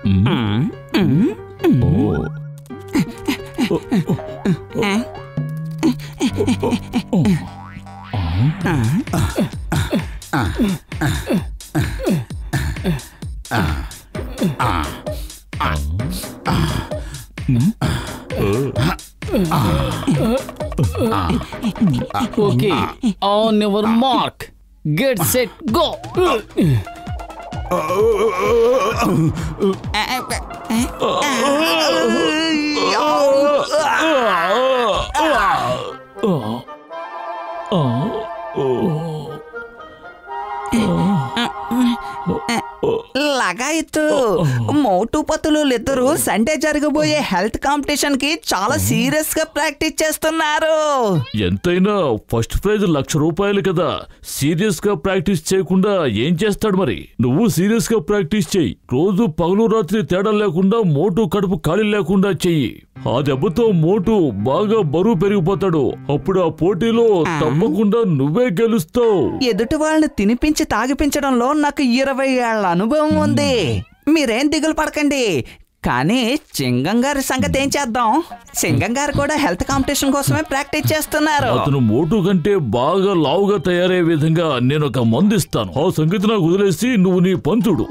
Okay, on your mark, get set, go. లగాయత్తు మోటు పతులు ఇద్దరు Sunday జరగబోయే హెల్త్ కాంపిటీషన్ కి చాలా సీరియస్ గా ప్రాక్టీస్ చేస్తున్నారు. ఎంతైనా ఫస్ట్ ప్రైజ్ ₹1,00,000 కదా. సీరియస్ గా ప్రాక్టీస్ చేయకుండా ఏం చేస్తాడు మరి? నువ్వు సీరియస్ గా ప్రాక్టీస్ చెయ్యి. రోజు పగలు రాత్రి తేడా లేకుండా మోటు కడుపు ఖాళీ లేకుండా చెయ్యి. ఆ దెబ్బతో మోటు బాగా బరువు పెరిగిపోతాడు. అప్పుడు ఆ పోటీలో తప్పకుండా నువ్వే గెలుస్తావు. ఎదుటి వాళ్ళని తినిపించి తాగిపించడంలో నాకు 20 ఏళ్ల అనుభవం ఉంది. మీరేం దిగులు పడకండి. కానీ సింగం గారి సంగతి ఏం చేద్దాం? సింగం గారు కూడా హెల్త్ కాంపిటీషన్ కోసమే ప్రాక్టీస్ చేస్తున్నారు. అతను మోటు కంటే బాగా లావుగా తయారయ్యే విధంగా నేను ఒక మందు ఇస్తాను. ఆ సంగతి నాకు వదిలేసి నువ్వు నీ పంతుడు.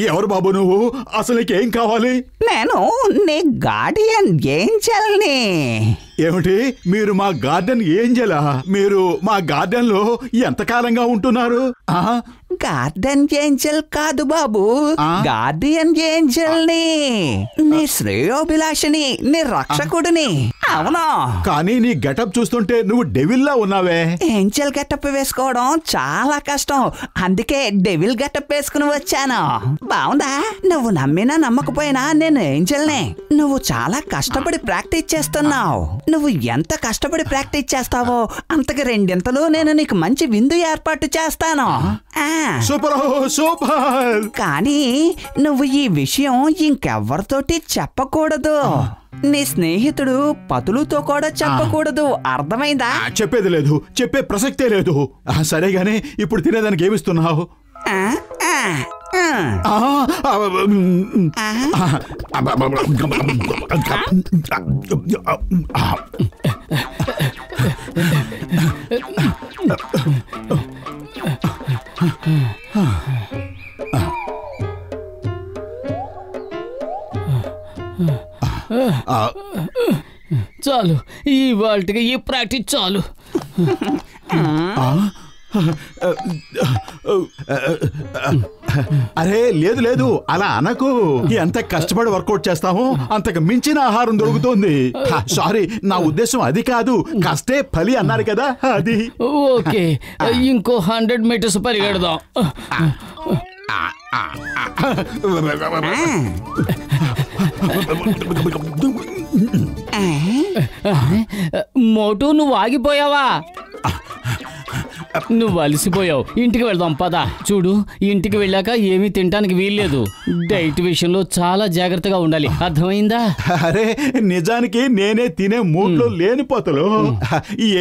ఎవరు బాబు నువ్వు? అసలు నీకేం కావాలి? నేను నీ గార్డియన్ ఏంజెల్ని. ఏమిటి? మీరు మా గార్డెన్ ఏంజెలా? మీరు మా గార్డెన్ లో ఎంతకాలంగా ఉంటున్నారు? గార్డెన్ ఏంజెల్ కాదు బాబు, గార్డియన్ ఏంజెల్ని. నీ శ్రేయోభిలాషిని, నీ రక్షకుడిని. అవునా? కానీ నీ గెటప్ చూస్తుంటే నువ్వు డెవిల్లా ఉన్నావే. ఏంజెల్ గెటప్ వేసుకోవడం చాలా కష్టం. అందుకే డెవిల్ గెటప్ వేసుకుని వచ్చాను. బావుందా? నువ్వు నమ్మినా నమ్మకపోయినా నేను ఏంజెల్నే. నువ్వు చాలా కష్టపడి ప్రాక్టీస్ చేస్తున్నావు. నువ్వు ఎంత కష్టపడి ప్రాక్టీస్ చేస్తావో అంతకు 2 నేను నీకు మంచి విందు ఏర్పాటు చేస్తాను. Super super. కానీ నువ్వు ఈ విషయం ఇంకెవ్వరితోటి చెప్పకూడదు. నీ స్నేహితుడు పతులుతో కూడా చెప్పకూడదు. అర్థమైందా? చెప్పేది లేదు, చెప్పే ప్రసక్తే లేదు. సరేగానే ఇప్పుడు తినేదానికి ఏమిస్తున్నావు? చాలు, ఇవాళకి ఈ ప్రాక్టీస్ చాలు. అరే లేదు లేదు, అలా అనకు. ఎంత కష్టపడి వర్కౌట్ చేస్తామో అంతకు మించిన ఆహారం దొరుకుతుంది. సారీ, నా ఉద్దేశం అది కాదు. కష్టే ఫలి అన్నారు కదా, అది. ఓకే, ఇంకో 100 మీటర్స్ పరిగెడదాం. మోటు, నువ్వు ఆగిపోయావా? నువ్వు అలసిపోయావు. ఇంటికి వెళ్దాం పద. చూడు, ఇంటికి వెళ్ళాక ఏమీ తినడానికి వీల్లేదు. డైట్ విషయంలో చాలా జాగ్రత్తగా ఉండాలి. అర్థమైందా? అరే నిజానికి నేనే తినే మూడ్లో లేనిపోతలు.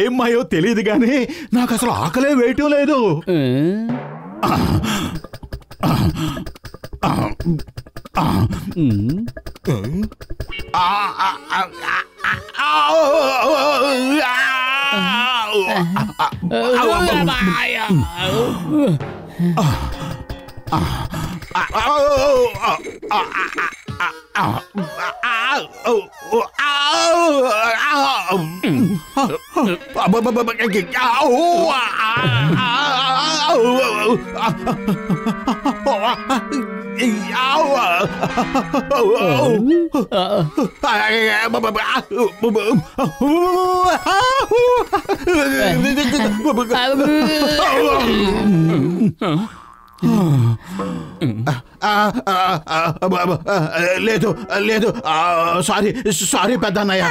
ఏం మాయో తెలియదు గానీ నాకు అసలు ఆకలే వేయటం లేదు. లేదు లేదు, సారీ సారీ పెద్దన్నయ్య.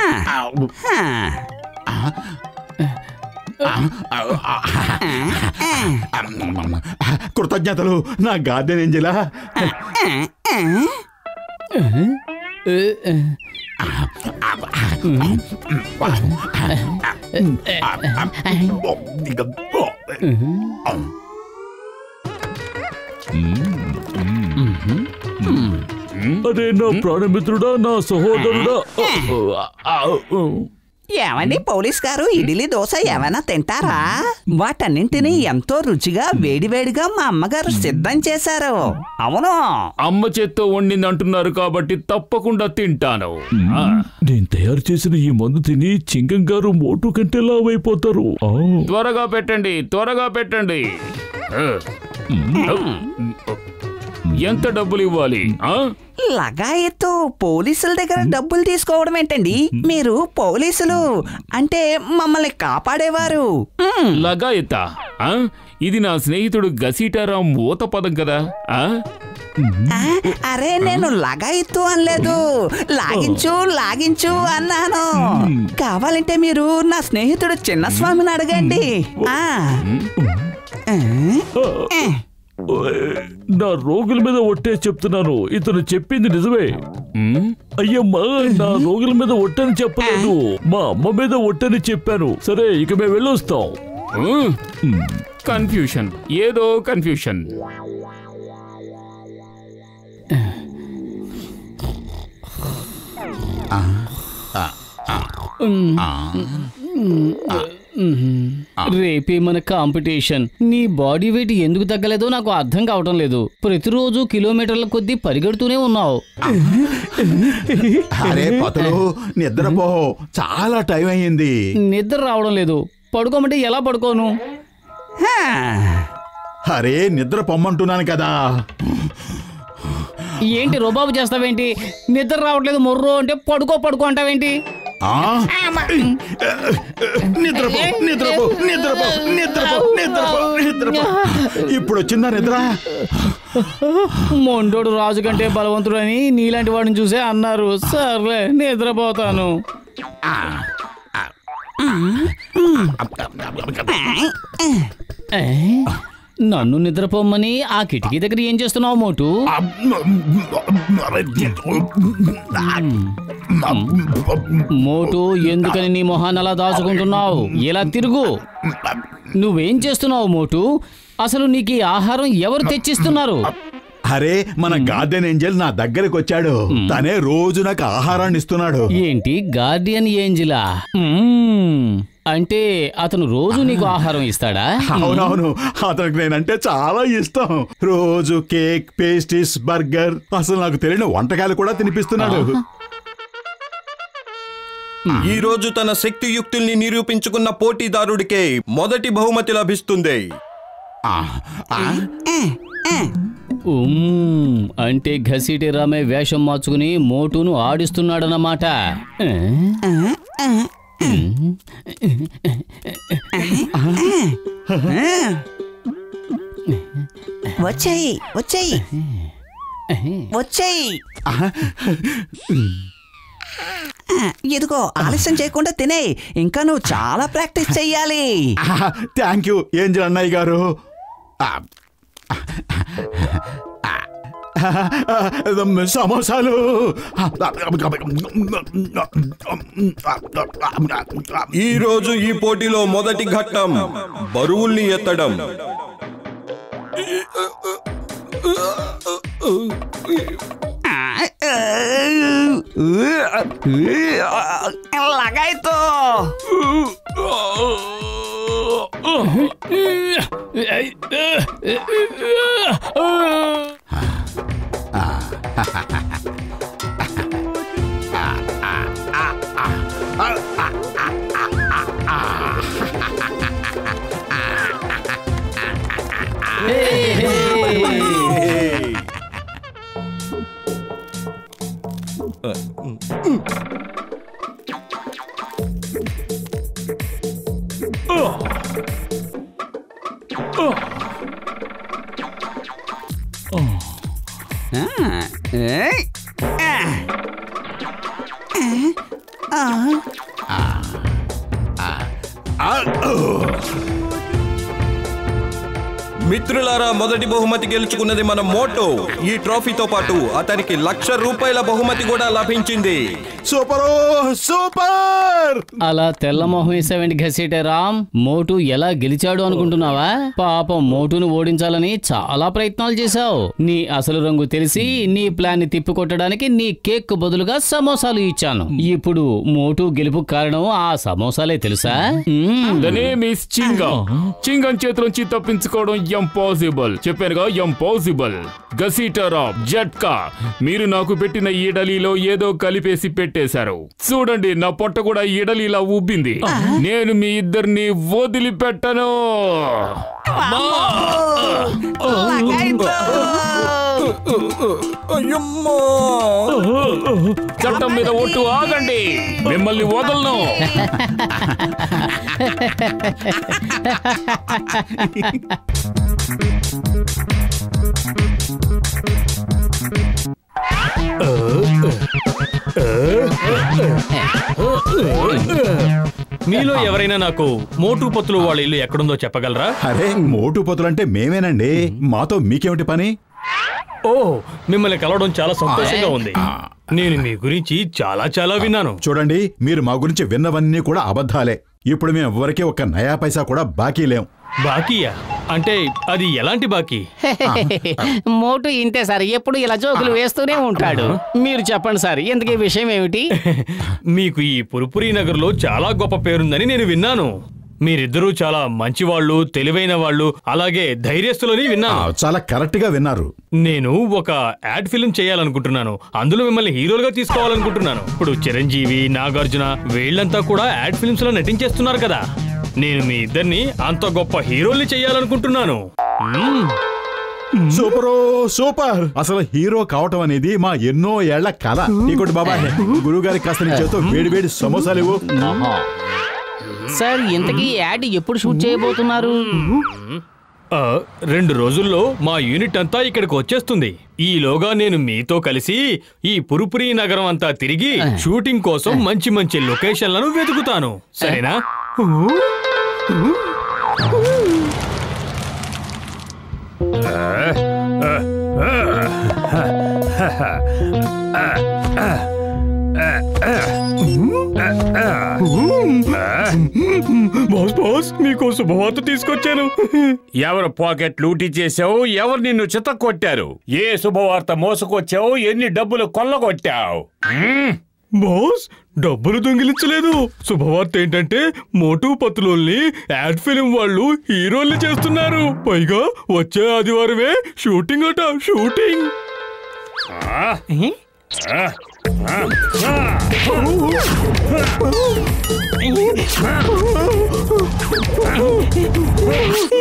కృతజ్ఞతలు నా గార్డెన్ ఏంజలా. అరే నా ప్రాణమిత్రుడా, నా సహోదరుడా. ఏమండి పోలీస్ గారు, ఇడ్లీ దోశ ఏమైనా తింటారా? వాటన్నింటినీ ఎంతో రుచిగా వేడివేడిగా మా అమ్మగారు సిద్ధం చేశారు. అవును, అమ్మ చేత్తో వండింది అంటున్నారు కాబట్టి తప్పకుండా తింటాను. నేను తయారు చేసిన ఈ మందు తిని చింగం గారు మోటు కంటే లావైపోతారు. త్వరగా పెట్టండి, త్వరగా పెట్టండి. ఎంత డబ్బులు ఇవ్వాలి? లగాయత్తు పోలీసుల దగ్గర డబ్బులు తీసుకోవడం ఏంటండి? మీరు పోలీసులు అంటే మమ్మల్ని కాపాడేవారు. లగాయత్తా? ఇది నా స్నేహితుడు గసీటారాం ఊత పదం కదా. అరే నేను లగాయత్తు అనలేదు, లాగించు లాగించు అన్నాను. కావాలంటే మీరు నా స్నేహితుడు చిన్నస్వామిని అడగండి. నా రోగుల మీద ఒట్టే చెప్తున్నాను, ఇతను చెప్పింది నిజమే. అయ్యమ్మా, నా రోగుల మీద ఒట్టని చెప్పలేదు, మా అమ్మ మీద ఒట్టని చెప్పాను. సరే, ఇక మేము వెళ్ళొస్తాం. కన్ఫ్యూషన్, ఏదో కన్ఫ్యూషన్. రేపే మన కాంపిటీషన్. నీ బాడీ వెయిట్ ఎందుకు తగ్గలేదో నాకు అర్థం కావటం లేదు. ప్రతిరోజు కిలోమీటర్ల కొద్దీ పరిగెడుతూనే ఉన్నావు. అరే పతులు, నిద్రపో, చాలా టైం అయ్యింది. నిద్ర రావడం లేదు. పడుకోమంటే ఎలా పడుకోను? అరే నిద్ర పొమ్మంటున్నాను కదా. ఏంటి రుబాబు చేస్తావేంటి? నిద్ర రావట్లేదు మొర్రో అంటే పడుకో పడుకో అంటావేంటి? నిద్రపో నిద్రపో నిద్రపో నిద్రపో నిద్రపో నిద్రపో. ఇప్పుడు వచ్చిందా నిద్ర? మొండోడు రాజు కంటే బలవంతుడు అని నీలాంటి వాడిని చూసే అన్నారు. సర్లే, నిద్రపోతాను. నన్ను నిద్రపోమ్మని ఆ కిటికీ దగ్గర ఏం చేస్తున్నావు మోటు? మోటు, ఎందుకని నీ మొహాన్ని అలా దాచుకుంటున్నావు? ఇలా తిరుగు. నువ్వేం చేస్తున్నావు మోటు? అసలు నీకు ఈ ఆహారం ఎవరు తెచ్చిస్తున్నారు? అరే మన గార్డెన్ ఏంజల్ నా దగ్గరకు వచ్చాడు. తనే రోజు నాకు ఆహారాన్ని ఇస్తున్నాడు. ఏంటి గార్డియన్ ఏంజిలా? అంటే అతను రోజు నీకు ఆహారం ఇస్తాడా? అవునవును, అతనికి నేనంటే చాలా ఇష్టం. రోజు కేక్, పేస్ట్రీస్, బర్గర్, అసలు నాకు తెలియని వంటకాలు కూడా తినిపిస్తున్నాడు. ఈ రోజు తన శక్తియుక్తుల్ని నిరూపించుకున్న పోటీదారుడికే మొదటి బహుమతి లభిస్తుంది. అంటే ఘసీటి రామే వేషం మార్చుకుని మోటును ఆడిస్తున్నాడన్నమాట. వచ్చాయి వచ్చాయి వచ్చాయి. ఇదిగో, ఆలస్యం చేయకుండా తినే. ఇంకా నువ్వు చాలా ప్రాక్టీస్ చెయ్యాలి. థ్యాంక్ యూ ఏంజల్ అన్నయ్య గారు. సమోసాలు. ఈ రోజు ఈ పోటీలో మొదటి ఘట్టం బరువుల్ని ఎత్తడం. లగాయితో మిత్రులారా, మొదటి బహుమతి గెలుచుకున్నది మన మోటో. ఈ ట్రోఫీతో పాటు అతనికి ₹1,00,000 బహుమతి కూడా లభించింది. Super super. అలా తెల్లమొహం వేసావేంటి ఘసీటే రామ్? మోటు ఎలా గెలిచాడు అనుకుంటున్నావా? పాపం మోటును ఓడించాలని చాలా ప్రయత్నాలు చేశావు. నీ అసలు రంగు తెలిసి నీ ప్లాన్ ని తిప్పికొట్టడానికి నీ కేక్ బదులుగా సమోసాలు ఇచ్చాను. ఇప్పుడు మోటు గెలుపు కారణం ఆ సమోసాలే తెలుసా? చింగన్ చేతిలోంచి తప్పించుకోవడం ఇంపాసిబుల్. చెప్పానుగా ఇంపాసిబుల్. గసీటరామ్, జట్కా, మీరు నాకు పెట్టిన ఈడలీలో ఏదో కలిపేసి పెట్టేశారు. చూడండి, నా పొట్ట కూడా ఈడలీలా ఉబ్బింది. నేను మీ ఇద్దరిని వదిలిపెట్టను. చట్టం మీద ఒట్టు, ఆగండి, మిమ్మల్ని వదలను. మీలో ఎవరైనా నాకు మోటు పత్తులు వాళ్ళ ఇల్లు ఎక్కడుందో చెప్పగలరా? అరే, మోటు పొత్తులంటే మేమేనండి. మాతో మీకేమిటి పని? ఓ, మిమ్మల్ని కలవడం చాలా సంతోషంగా ఉంది. నేను మీ గురించి చాలా విన్నాను. చూడండి, మీరు మా గురించి విన్నవన్నీ కూడా అబద్ధాలే. ఇప్పుడు మేము ఎవరికీ ఒక్క నయా పైసా కూడా బాకీ లేం. బాకీయా? అంటే అది ఎలాంటి బాకీ? మోటు ఇంతే సార్, ఎప్పుడు ఇలా జోకులు వేస్తూనే ఉంటాడు. మీరు చెప్పండి సార్, ఇంతకీ విషయం ఏమిటి? మీకు ఈ పురుపురి నగర్లో చాలా గొప్ప పేరుందని నేను విన్నాను. మీరిద్దరూ చాలా మంచివాళ్ళు, తెలివైన వాళ్ళు, అలాగే ధైర్యస్తులని విన్నాను. చాలా కరెక్ట్ గా విన్నారు. నేను ఒక యాడ్ ఫిల్మ్ చేయాలనుకుంటున్నాను. అందులో మిమ్మల్ని హీరోలుగా తీసుకోవాలనుకుంటున్నాను. ఇప్పుడు చిరంజీవి, నాగార్జున వీళ్ళంతా కూడా యాడ్ ఫిల్మ్స్ లో నటించేస్తున్నారు కదా. నేను మీ ఇద్దరిని అంత గొప్ప హీరోల్ని చేయాలనుకుంటున్నాను. Super super. అసలు హీరో కావటం అనేది మా ఎన్నో ఏళ్ల కళ. ఇంకోటి బాబా, గురువు గారి కాస్త నీ చేతో వేడి వేడి సమోసాలు ఇవ్వు. సార్, ఇంతకీ యాడ్ ఎప్పుడు షూట్ చేయబోతున్నారు? 2 రోజుల్లో మా యూనిట్ అంతా ఇక్కడికి వచ్చేస్తుంది. ఈలోగా నేను మీతో కలిసి ఈ పురుపురి నగరం అంతా తిరిగి షూటింగ్ కోసం మంచి మంచి లొకేషన్లను వెతుకుతాను. సరేనా? బాస్, మీకు శుభవార్త తీసుకొచ్చాను. ఎవరు పాకెట్ లూటీ చేసావు? ఎవరు నిన్ను చిత్త కొట్టారు? ఏ శుభవార్త మోసుకొచ్చావు? ఎన్ని డబ్బులు కొల్లగొట్టావు? బాస్, డబ్బులు దొంగిలించలేదు. శుభవార్త ఏంటంటే మోటు పత్తులోల్ని యాడ్ ఫిలిం వాళ్ళు హీరోల్ని చేస్తున్నారు. పైగా వచ్చే ఆదివారమే షూటింగ్ అట. షూటింగ్.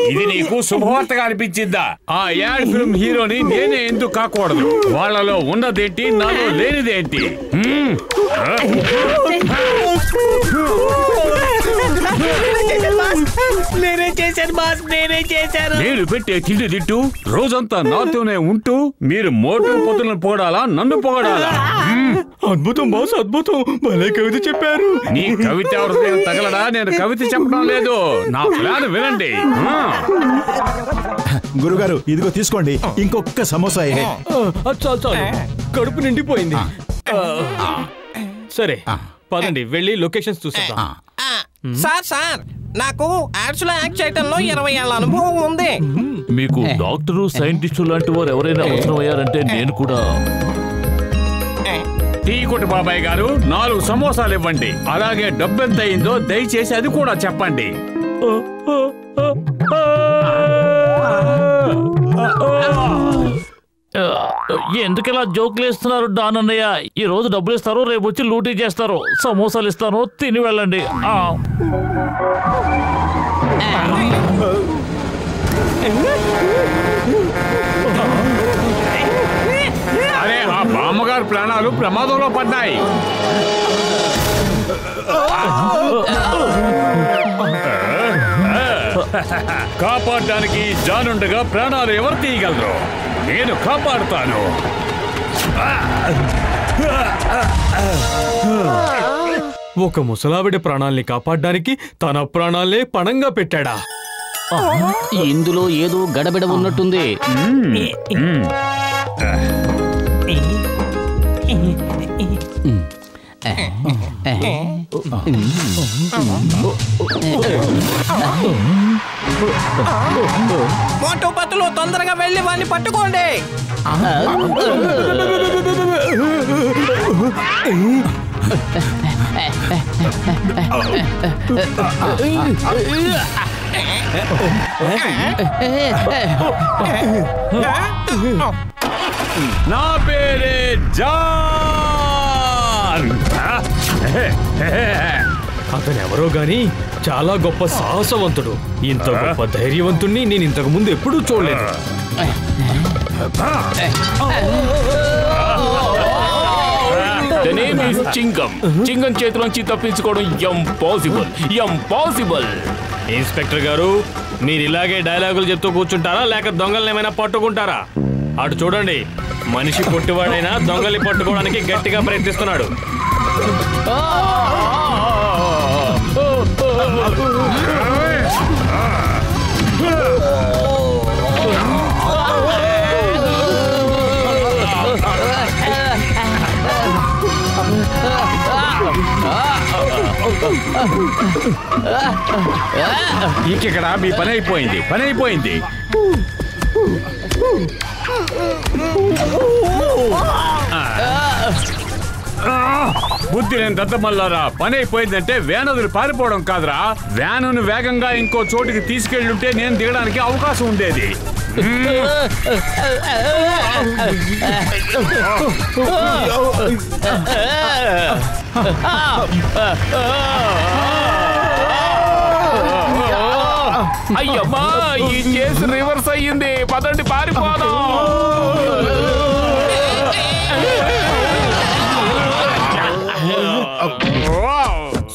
ఇది నీకు శుభవార్తగా అనిపించిందా? ఆ యాడ్ ఫిల్మ్ హీరోని నేనే ఎందుకు కాకూడదు? వాళ్ళలో ఉన్నదేంటి, నాలో లేనిదేంటి? నేనే చేశాను బాస్, నేనే చేశాను. నేను పెట్టే తిండి తిట్టు రోజంతా నాతోనే ఉంటూ మీరు మోటు పొత్తులను పొగడాలా, నన్ను పొగడాలా? అద్భుతం బాస్, అద్భుతం. భలే కవిత చెప్పారు. నీ కవిత హృదయం తగలడా? నేను కవిత చెప్పడం లేదు, నా ప్లాన్ వినండి. గురుగారు, ఇదిగో తీసుకోండి, ఇంకొక సమోసా. చాలు, కడుపు నిండిపోయింది. సరే, పదండి వెళ్ళి లొకేషన్స్ చూసేద్దాం. సార్, నాకు యాడ్స్ లో యాక్ట్ చేయడంలో 20 ఏళ్ల అనుభవం ఉంది. మీకు డాక్టరు, సైంటిస్టు లాంటి వారు ఎవరైనా అవసరం అయ్యారంటే నేను కూడా. టీ కొట్టు బాబాయ్ గారు, 4 సమోసాలు ఇవ్వండి. అలాగే డబ్బు ఎంత అయిందో దయచేసి అది కూడా చెప్పండి. ఎందుకు ఇలా జోకులు ఇస్తున్నారు డానన్నయ్య? ఈ రోజు డబ్బులు ఇస్తారు, రేపు వచ్చి లూటీ చేస్తారు. సమోసాలు ఇస్తాను, తిని వెళ్ళండి. అరే, ఆ బామ్మగారు ప్రాణాలు ప్రమాదంలో పడ్డాయి. కాపాడడానికి జానుండగా ప్రాణాలు ఎవరు తీయగలరు? నేను కాపాడుతాను. ఒక ముసలావిడ ప్రాణాల్ని కాపాడడానికి తన ప్రాణాలే పణంగా పెట్టాడా? ఇందులో ఏదో గడబిడ ఉన్నట్టుంది. మోటు పతులు తొందరగా వెళ్ళి వాడిని పట్టుకోండి. నా పేరే జాన్. అతను ఎవరో గాని చాలా గొప్ప సాహసవంతుడు. ఇంత గొప్ప ధైర్యవంతుణ్ణి నేను ఇంతకు ముందు ఎప్పుడూ చూడలేదు. The name is చింగం. చింగం చేతిలోంచి తప్పించుకోవడం ఇంపాసిబుల్. ఇన్స్పెక్టర్ గారు, మీరు ఇలాగే డైలాగులు చెప్తూ కూర్చుంటారా లేక దొంగల్ని ఏమైనా పట్టుకుంటారా? అటు చూడండి, మనిషి కొట్టివాడైనా దొంగల్ని పట్టుకోవడానికి గట్టిగా ప్రయత్నిస్తున్నాడు. ఇక్కడ మీ పని అయిపోయింది. బుద్ధి నేను దద్దమల్లారా, పని అయిపోయిందంటే వ్యాన్ వదిలి పారిపోవడం కాదురా. వ్యానును వేగంగా ఇంకో చోటికి తీసుకెళ్ళుంటే నేను దిగడానికి అవకాశం ఉండేది. అయ్యమ్మా, ఈ కేసు రివర్స్ అయ్యింది. పదండి పారిపోదాం.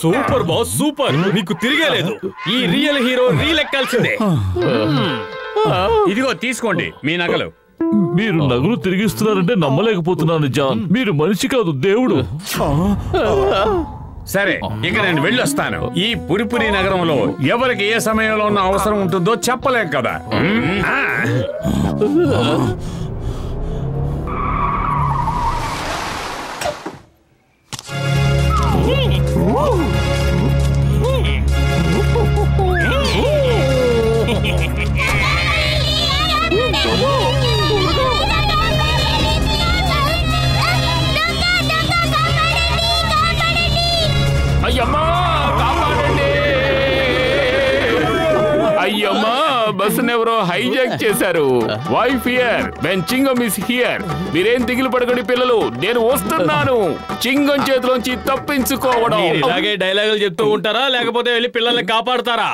Super boss, super. మీకు తిరిగేలేదు. ఈ రియల్ హీరో రీలెక్కాల్సిందే. ఇదిగో తీసుకోండి మీ నగలు. మీరు నగలు తిరిగిస్తున్నారంటే నమ్మలేకపోతున్నాను జాన్. మీరు మనిషి కాదు, దేవుడు. సరే, ఇక నేను వెళ్ళొస్తాను. ఈ పురిపురి నగరంలో ఎవరికి ఏ సమయంలో ఉన్న అవసరం ఉంటుందో చెప్పలేం కదా. అయ్యమ్మా, బస్సును ఎవరో హైజాక్ చేశారు. Wife here when చింగం is here. మీరేం దిగులు పడకండి పిల్లలు, నేను వస్తున్నాను. చింగం చేతిలోంచి తప్పించుకోవడం. ఇలాగే డైలాగులు చెప్తూ ఉంటారా లేకపోతే వెళ్ళి పిల్లల్ని కాపాడతారా?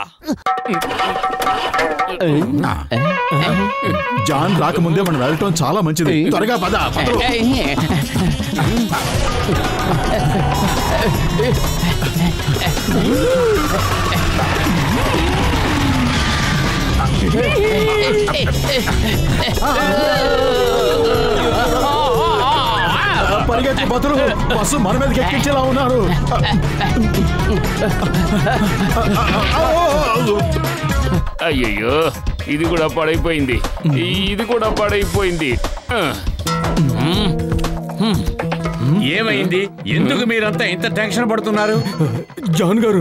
జాన్ రాకముందే మనం వెళ్ళటం చాలా మంచిది. త్వరగా పద. పరిగెత్తి బతులు, బస్సు మన మీదకి ఎక్కించేలా ఉన్నారు. అయ్యయ్యో, ఇది కూడా పాడైపోయింది. ఏమైంది? ఎందుకు మీరంతా ఇంత టెన్షన్ పడుతున్నారు? జాన్ గారు,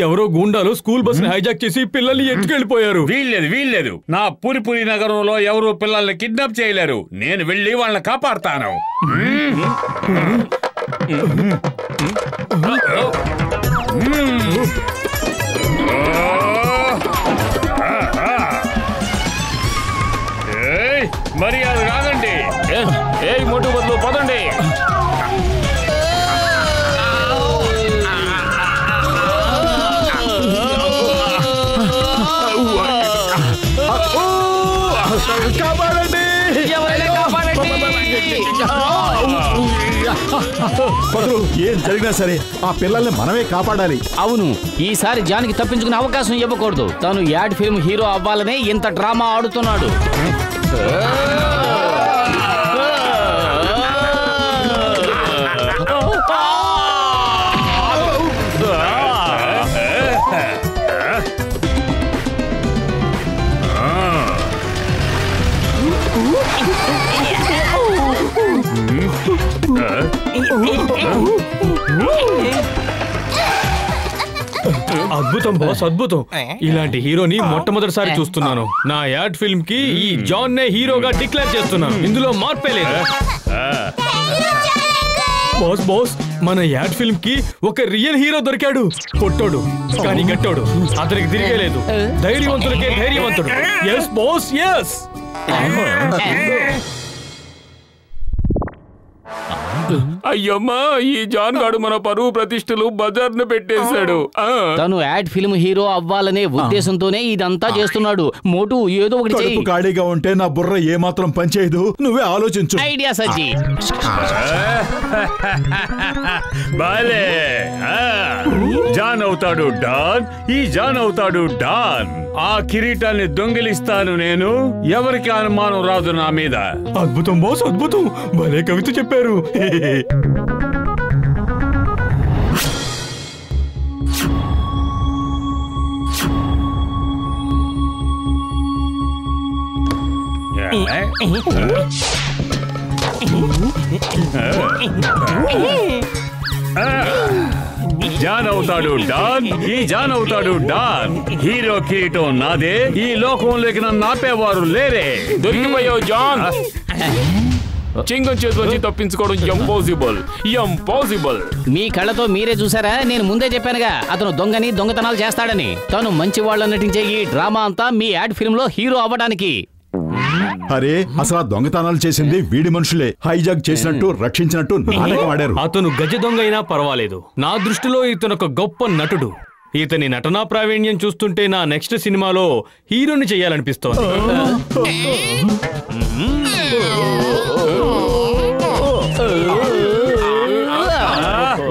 ఎవరో గూండాలు స్కూల్ బస్ ని హైజాక్ చేసి పిల్లల్ని ఎత్తుకెళ్ళిపోయారు. వీల్లేదు. నా పురిపురి నగరంలో ఎవరు పిల్లల్ని కిడ్నాప్ చేయలేరు. నేను వెళ్ళి వాళ్ళని కాపాడతాను. మర్యాద కాదండి. మోటు బదులు పదండి. ఏం జరిగినా సరే ఆ పిల్లల్ని మనమే కాపాడాలి. అవును, ఈసారి జాన్కి తప్పించుకునే అవకాశం ఇవ్వకూడదు. తను యాడ్ ఫిల్మ్ హీరో అవ్వాలనే ఇంత డ్రామా ఆడుతున్నాడు. అద్భుతం బాస్, అద్భుతం. ఇలాంటి హీరోని మొట్టమొదటిసారి చూస్తున్నాను. నా యాడ్ ఫిల్మ్ కి ఈ జాన్ నే హీరోగా డిక్లేర్ చేస్తున్నాను. ఇందులో మార్పే లేదు. బాస్ బాస్, మన యాడ్ ఫిల్మ్ కి ఒక రియల్ హీరో దొరికాడు. పొట్టోడు కానీ గట్టోడు, అతనికి తిరిగే లేదు. ధైర్యవంతులకే ధైర్యవంతుడు. Yes boss, yes. అయ్యమ్మా, ఈ జాన్ గాడు మన పరువు ప్రతిష్టలు బజార్ను పెట్టేశాడు. తను యాడ్ ఫిల్మ్ హీరో అవ్వాలనే ఉద్దేశంతోనే ఇదంతా చేస్తున్నాడు. మోటు ఏదో ఒకటి చెయ్యి. కడుపు ఖాళీగా ఉంటే నా బుర్ర ఏమాత్రం పనిచేయదు. నువ్వే ఆలోచించు. ఐడియా సజ్జి. బాలే, జాన్ అవుతాడు డాన్, ఈ జాన్ అవుతాడు డాన్. ఆ కిరీటాన్ని దొంగిలిస్తాను నేను. ఎవరికి అనుమానం రాదు నా మీద. అద్భుతం బాస్, అద్భుతం. భలే కవిత చెప్పారు. జాన్ అవుతాడు డాన్, ఈ జాన్ అవుతాడు డాన్. హీరో కిరీటం నాదే. ఈ లోకంలోకి నన్ను ఆపేవారు లేరే. దొరికిపోయావు జాన్. చింగం చేతిలోంచి తప్పించుకోవడం ఇంపాసిబుల్, ఇంపాసిబుల్. మీ కళ్ళతో మీరే చూసారా? నేను ముందే చెప్పానుగా అతను దొంగని, దొంగతనాలు చేస్తాడని. తను మంచి వాళ్ళ నటించే ఈ డ్రామా అంతా మీ యాడ్ ఫిల్మ్ లో హీరో అవ్వడానికి. అరే, అసలు ఆ దొంగతనాలు చేసింది వీడి మనుషులే. హైజాక్ చేసినట్టు, రక్షించినట్టు నాటకం ఆడారు. అతను గజ దొంగ అయినా పర్వాలేదు. నా దృష్టిలో ఇతను ఒక గొప్ప నటుడు. ఇతని నటనా ప్రావీణ్యం చూస్తుంటే నా నెక్స్ట్ సినిమాలో హీరోని చెయ్యాలనిపిస్తోంది.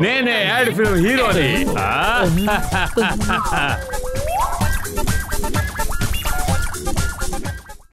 నేనే యాడ్ ఫిల్మ్ హీరోని.